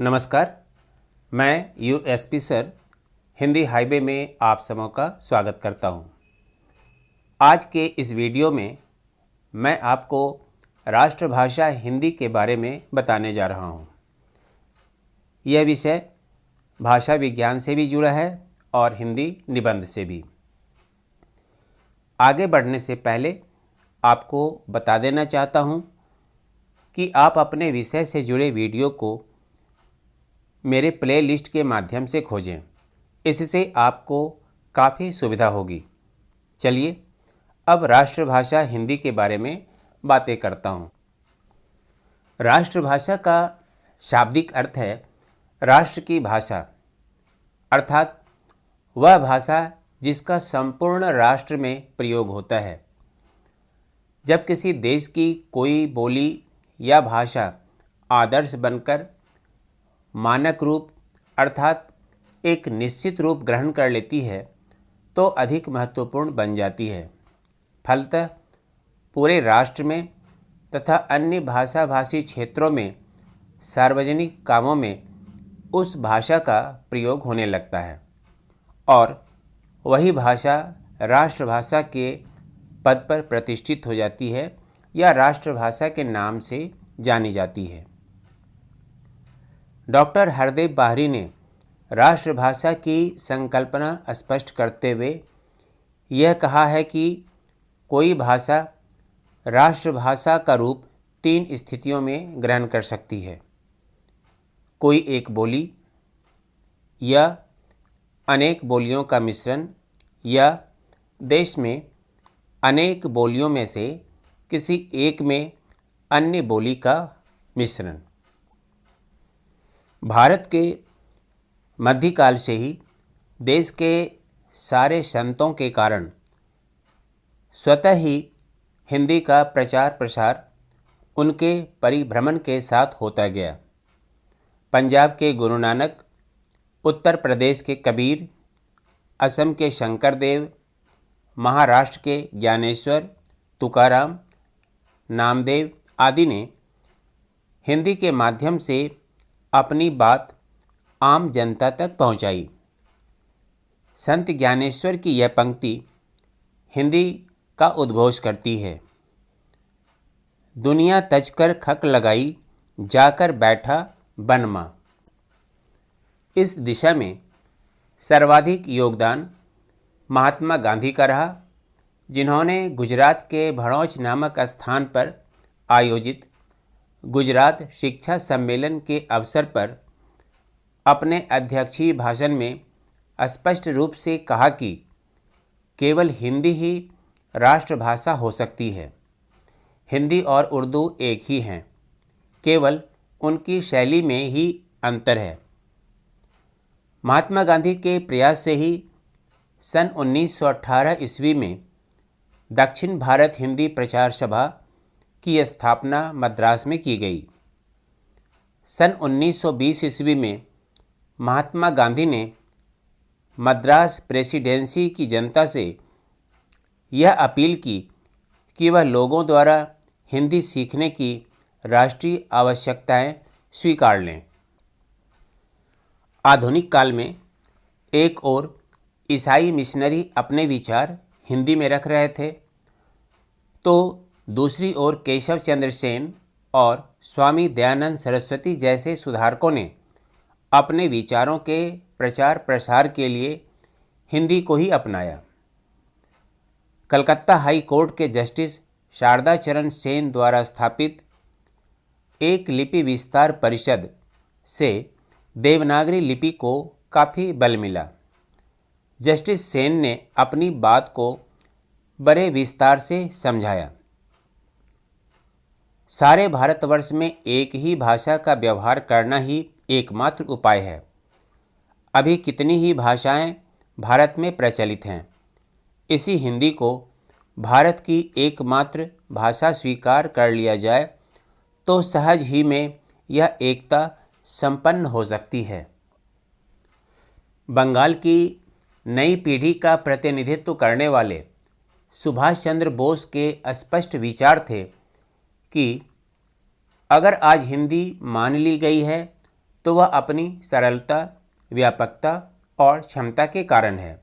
नमस्कार, मैं USP sir Hindi highway में आप सबों का स्वागत करता हूं। आज के इस वीडियो में मैं आपको राष्ट्रभाषा हिंदी के बारे में बताने जा रहा हूं। यह विषय भाषा विज्ञान से भी जुड़ा है और हिंदी निबंध से भी। आगे बढ़ने से पहले आपको बता देना चाहता हूं कि आप अपने विषय से जुड़े वीडियो को मेरे प्लेलिस्ट के माध्यम से खोजें। इससे आपको काफ़ी सुविधा होगी। चलिए अब राष्ट्रभाषा हिंदी के बारे में बातें करता हूँ। राष्ट्रभाषा का शाब्दिक अर्थ है राष्ट्र की भाषा, अर्थात वह भाषा जिसका संपूर्ण राष्ट्र में प्रयोग होता है। जब किसी देश की कोई बोली या भाषा आदर्श बनकर मानक रूप अर्थात एक निश्चित रूप ग्रहण कर लेती है तो अधिक महत्वपूर्ण बन जाती है। फलतः पूरे राष्ट्र में तथा अन्य भाषाभाषी क्षेत्रों में सार्वजनिक कामों में उस भाषा का प्रयोग होने लगता है और वही भाषा राष्ट्रभाषा के पद पर प्रतिष्ठित हो जाती है या राष्ट्रभाषा के नाम से जानी जाती है। डॉक्टर हरदेव बाहरी ने राष्ट्रभाषा की संकल्पना स्पष्ट करते हुए यह कहा है कि कोई भाषा राष्ट्रभाषा का रूप 3 स्थितियों में ग्रहण कर सकती है। कोई एक बोली या अनेक बोलियों का मिश्रण या देश में अनेक बोलियों में से किसी एक में अन्य बोली का मिश्रण। भारत के मध्यकाल से ही देश के सारे संतों के कारण स्वतः ही हिंदी का प्रचार प्रसार उनके परिभ्रमण के साथ होता गया। पंजाब के गुरु नानक, उत्तर प्रदेश के कबीर, असम के शंकरदेव, महाराष्ट्र के ज्ञानेश्वर, तुकाराम, नामदेव आदि ने हिंदी के माध्यम से अपनी बात आम जनता तक पहुंचाई। संत ज्ञानेश्वर की यह पंक्ति हिंदी का उद्घोष करती है। दुनिया तजकर खक लगाई, जाकर बैठा बनमा। इस दिशा में सर्वाधिक योगदान महात्मा गांधी का रहा, जिन्होंने गुजरात के भड़ौच नामक स्थान पर आयोजित गुजरात शिक्षा सम्मेलन के अवसर पर अपने अध्यक्षीय भाषण में स्पष्ट रूप से कहा कि केवल हिंदी ही राष्ट्रभाषा हो सकती है। हिंदी और उर्दू एक ही हैं, केवल उनकी शैली में ही अंतर है। महात्मा गांधी के प्रयास से ही सन 1918 ईस्वी में दक्षिण भारत हिंदी प्रचार सभा की स्थापना मद्रास में की गई। सन 1920 ईस्वी में महात्मा गांधी ने मद्रास प्रेसिडेंसी की जनता से यह अपील की कि वह लोगों द्वारा हिंदी सीखने की राष्ट्रीय आवश्यकताएं स्वीकार लें। आधुनिक काल में एक ओर ईसाई मिशनरी अपने विचार हिंदी में रख रहे थे, तो दूसरी ओर केशव चंद्र सेन और स्वामी दयानंद सरस्वती जैसे सुधारकों ने अपने विचारों के प्रचार प्रसार के लिए हिंदी को ही अपनाया। कलकत्ता हाई कोर्ट के जस्टिस शारदा चरण सेन द्वारा स्थापित एक लिपि विस्तार परिषद से देवनागरी लिपि को काफ़ी बल मिला। जस्टिस सेन ने अपनी बात को बड़े विस्तार से समझाया। सारे भारतवर्ष में एक ही भाषा का व्यवहार करना ही एकमात्र उपाय है। अभी कितनी ही भाषाएं भारत में प्रचलित हैं। इसी हिंदी को भारत की एकमात्र भाषा स्वीकार कर लिया जाए तो सहज ही में यह एकता संपन्न हो सकती है। बंगाल की नई पीढ़ी का प्रतिनिधित्व करने वाले सुभाष चंद्र बोस के स्पष्ट विचार थे कि अगर आज हिंदी मान ली गई है तो वह अपनी सरलता, व्यापकता और क्षमता के कारण है।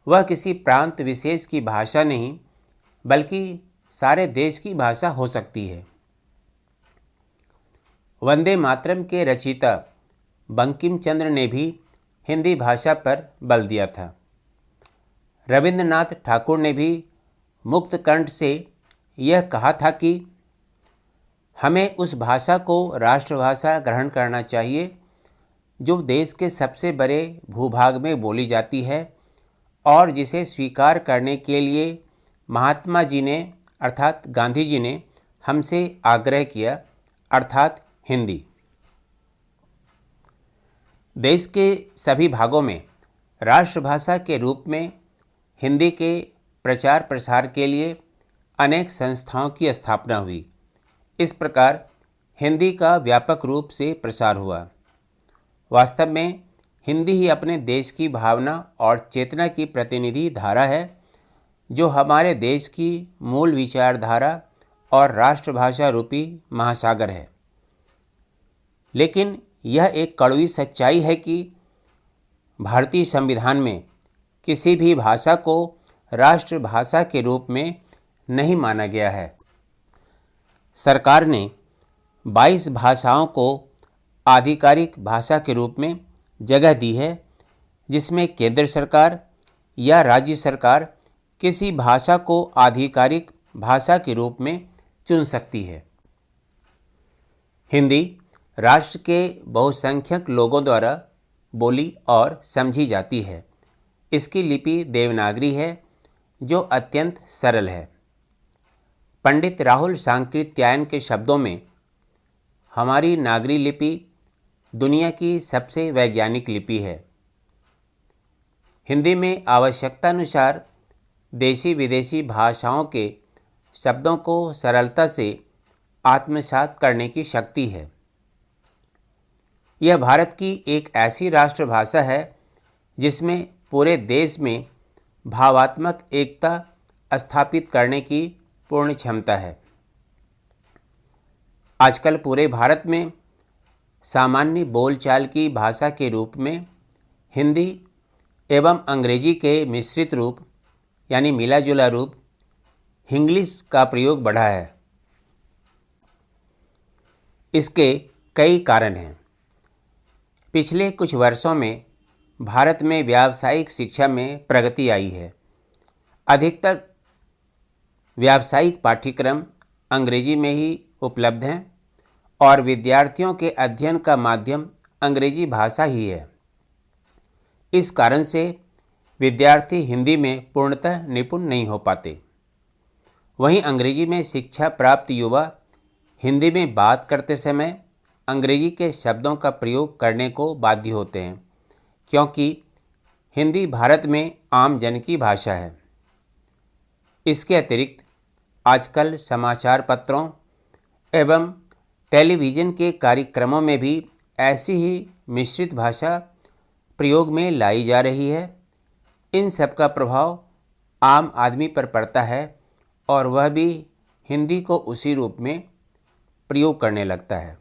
वह किसी प्रांत विशेष की भाषा नहीं, बल्कि सारे देश की भाषा हो सकती है। वंदे मातरम के रचयिता बंकिम चंद्र ने भी हिंदी भाषा पर बल दिया था। रविंद्रनाथ ठाकुर ने भी मुक्त कंठ से यह कहा था कि हमें उस भाषा को राष्ट्रभाषा ग्रहण करना चाहिए जो देश के सबसे बड़े भूभाग में बोली जाती है और जिसे स्वीकार करने के लिए महात्मा जी ने अर्थात गांधी जी ने हमसे आग्रह किया, अर्थात हिंदी। देश के सभी भागों में राष्ट्रभाषा के रूप में हिंदी के प्रचार प्रसार के लिए अनेक संस्थाओं की स्थापना हुई। इस प्रकार हिंदी का व्यापक रूप से प्रसार हुआ। वास्तव में हिंदी ही अपने देश की भावना और चेतना की प्रतिनिधि धारा है, जो हमारे देश की मूल विचारधारा और राष्ट्रभाषा रूपी महासागर है। लेकिन यह एक कड़वी सच्चाई है कि भारतीय संविधान में किसी भी भाषा को राष्ट्रभाषा के रूप में नहीं माना गया है। सरकार ने 22 भाषाओं को आधिकारिक भाषा के रूप में जगह दी है, जिसमें केंद्र सरकार या राज्य सरकार किसी भाषा को आधिकारिक भाषा के रूप में चुन सकती है। हिंदी राष्ट्र के बहुसंख्यक लोगों द्वारा बोली और समझी जाती है। इसकी लिपि देवनागरी है, जो अत्यंत सरल है। पंडित राहुल सांकृत्यायन के शब्दों में हमारी नागरी लिपि दुनिया की सबसे वैज्ञानिक लिपि है। हिंदी में आवश्यकतानुसार देशी विदेशी भाषाओं के शब्दों को सरलता से आत्मसात करने की शक्ति है। यह भारत की एक ऐसी राष्ट्रभाषा है जिसमें पूरे देश में भावात्मक एकता स्थापित करने की पूर्ण क्षमता है। आजकल पूरे भारत में सामान्य बोलचाल की भाषा के रूप में हिंदी एवं अंग्रेजी के मिश्रित रूप यानी मिला जुला रूप हिंग्लिश का प्रयोग बढ़ा है। इसके कई कारण हैं। पिछले कुछ वर्षों में भारत में व्यावसायिक शिक्षा में प्रगति आई है। अधिकतर व्यावसायिक पाठ्यक्रम अंग्रेजी में ही उपलब्ध हैं और विद्यार्थियों के अध्ययन का माध्यम अंग्रेजी भाषा ही है। इस कारण से विद्यार्थी हिंदी में पूर्णतः निपुण नहीं हो पाते। वहीं अंग्रेजी में शिक्षा प्राप्त युवा हिंदी में बात करते समय अंग्रेजी के शब्दों का प्रयोग करने को बाध्य होते हैं, क्योंकि हिंदी भारत में आम जन की भाषा है। इसके अतिरिक्त आजकल समाचार पत्रों एवं टेलीविज़न के कार्यक्रमों में भी ऐसी ही मिश्रित भाषा प्रयोग में लाई जा रही है। इन सब का प्रभाव आम आदमी पर पड़ता है और वह भी हिंदी को उसी रूप में प्रयोग करने लगता है।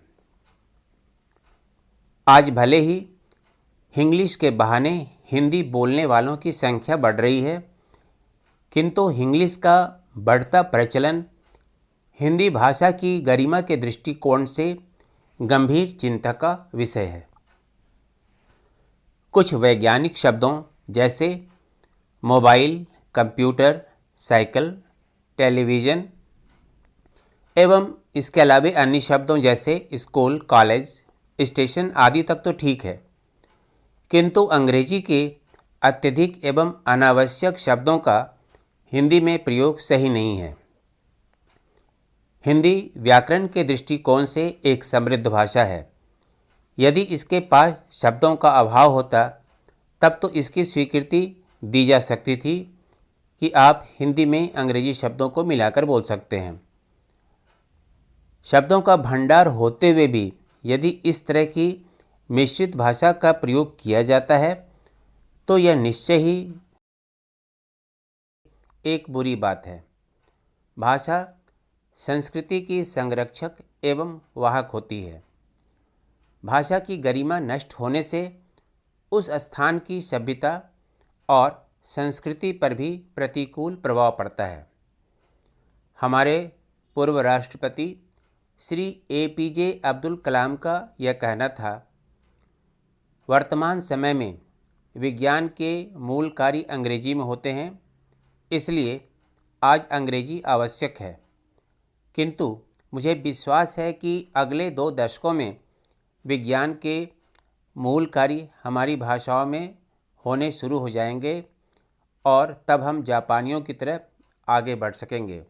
आज भले ही हिंग्लिश के बहाने हिंदी बोलने वालों की संख्या बढ़ रही है, किंतु हिंग्लिश का बढ़ता प्रचलन हिंदी भाषा की गरिमा के दृष्टिकोण से गंभीर चिंता का विषय है। कुछ वैज्ञानिक शब्दों जैसे मोबाइल, कंप्यूटर, साइकिल, टेलीविज़न एवं इसके अलावा अन्य शब्दों जैसे स्कूल, कॉलेज, स्टेशन आदि तक तो ठीक है, किंतु अंग्रेजी के अत्यधिक एवं अनावश्यक शब्दों का हिंदी में प्रयोग सही नहीं है। हिंदी व्याकरण के दृष्टिकोण से एक समृद्ध भाषा है। यदि इसके पास शब्दों का अभाव होता तब तो इसकी स्वीकृति दी जा सकती थी कि आप हिंदी में अंग्रेजी शब्दों को मिलाकर बोल सकते हैं। शब्दों का भंडार होते हुए भी यदि इस तरह की मिश्रित भाषा का प्रयोग किया जाता है तो यह निश्चय ही एक बुरी बात है। भाषा संस्कृति की संरक्षक एवं वाहक होती है। भाषा की गरिमा नष्ट होने से उस स्थान की सभ्यता और संस्कृति पर भी प्रतिकूल प्रभाव पड़ता है। हमारे पूर्व राष्ट्रपति श्री APJ अब्दुल कलाम का यह कहना था, वर्तमान समय में विज्ञान के मूल कार्य अंग्रेजी में होते हैं, इसलिए आज अंग्रेजी आवश्यक है। किंतु मुझे विश्वास है कि अगले 2 दशकों में विज्ञान के मूल कार्य हमारी भाषाओं में होने शुरू हो जाएंगे और तब हम जापानियों की तरह आगे बढ़ सकेंगे।